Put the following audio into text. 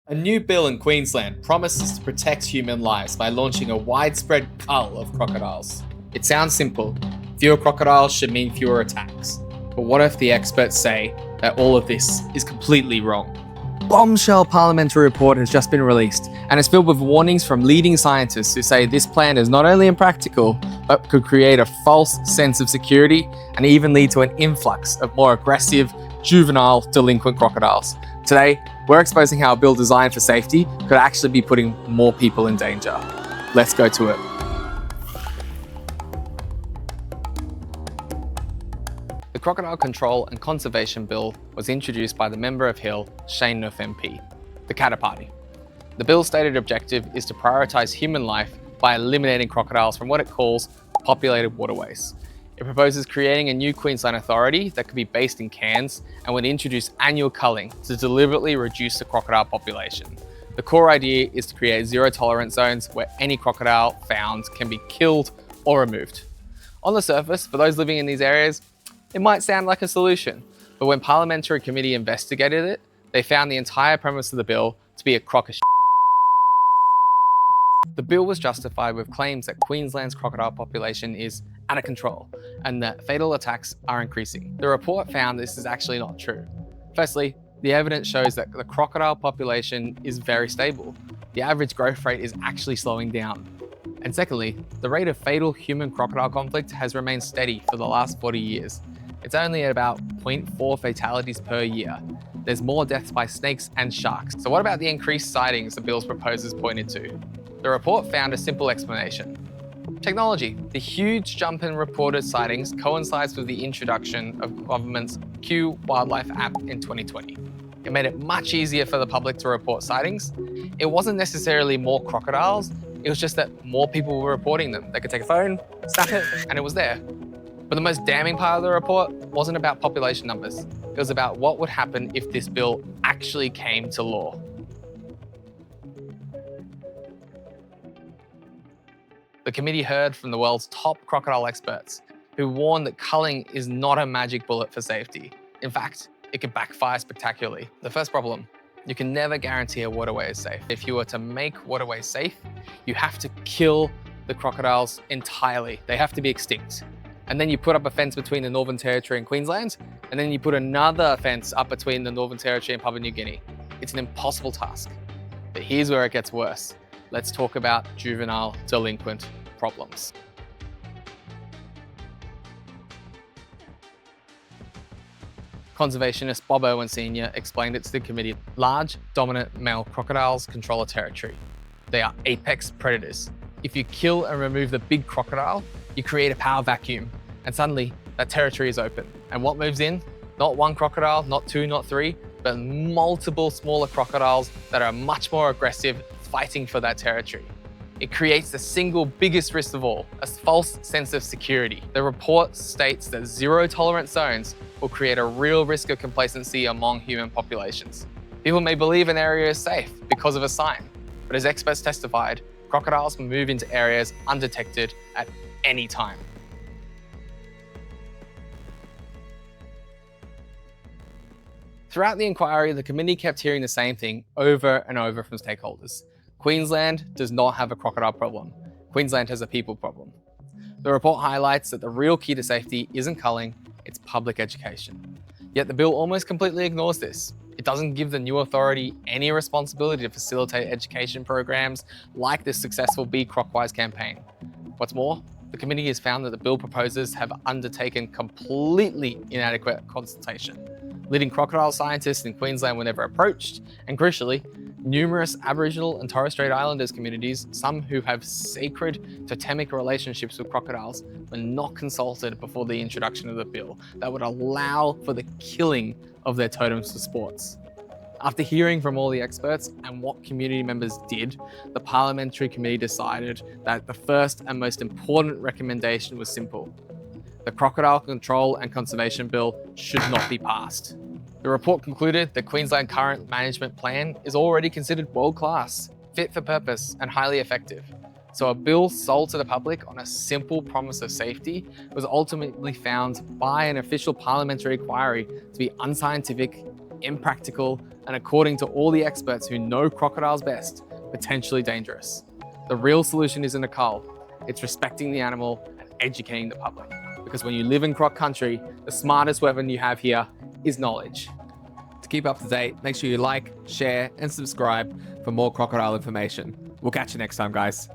A new bill in Queensland promises to protect human lives by launching a widespread cull of crocodiles. It sounds simple. Fewer crocodiles should mean fewer attacks. But what if the experts say that all of this is completely wrong? Bombshell parliamentary report has just been released, and it's filled with warnings from leading scientists who say this plan is not only impractical, but could create a false sense of security and even lead to an influx of more aggressive, juvenile, delinquent crocodiles. Today, we're exposing how a bill designed for safety could actually be putting more people in danger. Let's go to it. The Crocodile Control and Conservation Bill was introduced by the member of Hill, Shane Nuff MP, the Katter Party. The bill's stated objective is to prioritise human life by eliminating crocodiles from what it calls populated waterways. It proposes creating a new Queensland authority that could be based in Cairns and would introduce annual culling to deliberately reduce the crocodile population. The core idea is to create zero tolerance zones where any crocodile found can be killed or removed. On the surface, for those living in these areas, it might sound like a solution, but when Parliamentary Committee investigated it, they found the entire premise of the bill to be a crock of shit. The bill was justified with claims that Queensland's crocodile population is out of control and that fatal attacks are increasing. The report found this is actually not true. Firstly, the evidence shows that the crocodile population is very stable. The average growth rate is actually slowing down. And secondly, the rate of fatal human-crocodile conflict has remained steady for the last 40 years. It's only at about 0.4 fatalities per year. There's more deaths by snakes and sharks. So what about the increased sightings the bill's proposers pointed to? The report found a simple explanation. Technology. The huge jump in reported sightings coincides with the introduction of government's Q Wildlife app in 2020. It made it much easier for the public to report sightings. It wasn't necessarily more crocodiles, it was just that more people were reporting them. They could take a phone, snap it, and it was there. But the most damning part of the report wasn't about population numbers. It was about what would happen if this bill actually came to law. The committee heard from the world's top crocodile experts, who warned that culling is not a magic bullet for safety. In fact, it can backfire spectacularly. The first problem, you can never guarantee a waterway is safe. If you were to make waterways safe, you have to kill the crocodiles entirely. They have to be extinct. And then you put up a fence between the Northern Territory and Queensland, and then you put another fence up between the Northern Territory and Papua New Guinea. It's an impossible task. But here's where it gets worse. Let's talk about juvenile delinquent problems. Conservationist Bob Irwin Sr. explained it to the committee. Large, dominant male crocodiles control a territory. They are apex predators. If you kill and remove the big crocodile, you create a power vacuum, and suddenly that territory is open. And what moves in? Not one crocodile, not two, not three, but multiple smaller crocodiles that are much more aggressive, fighting for that territory. It creates the single biggest risk of all, a false sense of security. The report states that zero tolerance zones will create a real risk of complacency among human populations. People may believe an area is safe because of a sign, but as experts testified, crocodiles move into areas undetected at any time. Throughout the inquiry, the committee kept hearing the same thing over and over from stakeholders. Queensland does not have a crocodile problem. Queensland has a people problem. The report highlights that the real key to safety isn't culling, it's public education. Yet the bill almost completely ignores this. It doesn't give the new authority any responsibility to facilitate education programs like this successful Be Crocwise campaign. What's more, the committee has found that the bill proposers have undertaken completely inadequate consultation. Leading crocodile scientists in Queensland were never approached, and crucially, numerous Aboriginal and Torres Strait Islanders communities, some who have sacred totemic relationships with crocodiles, were not consulted before the introduction of the bill that would allow for the killing of their totems for sports. After hearing from all the experts and what community members did, the Parliamentary Committee decided that the first and most important recommendation was simple. The Crocodile Control and Conservation Bill should not be passed. The report concluded that Queensland's current management plan is already considered world-class, fit for purpose, and highly effective. So a bill sold to the public on a simple promise of safety was ultimately found by an official parliamentary inquiry to be unscientific, impractical, and according to all the experts who know crocodiles best, potentially dangerous. The real solution isn't a cull, it's respecting the animal and educating the public. Because when you live in croc country, the smartest weapon you have here is knowledge. To keep up to date, make sure you like, share, and subscribe for more crocodile information. We'll catch you next time, guys.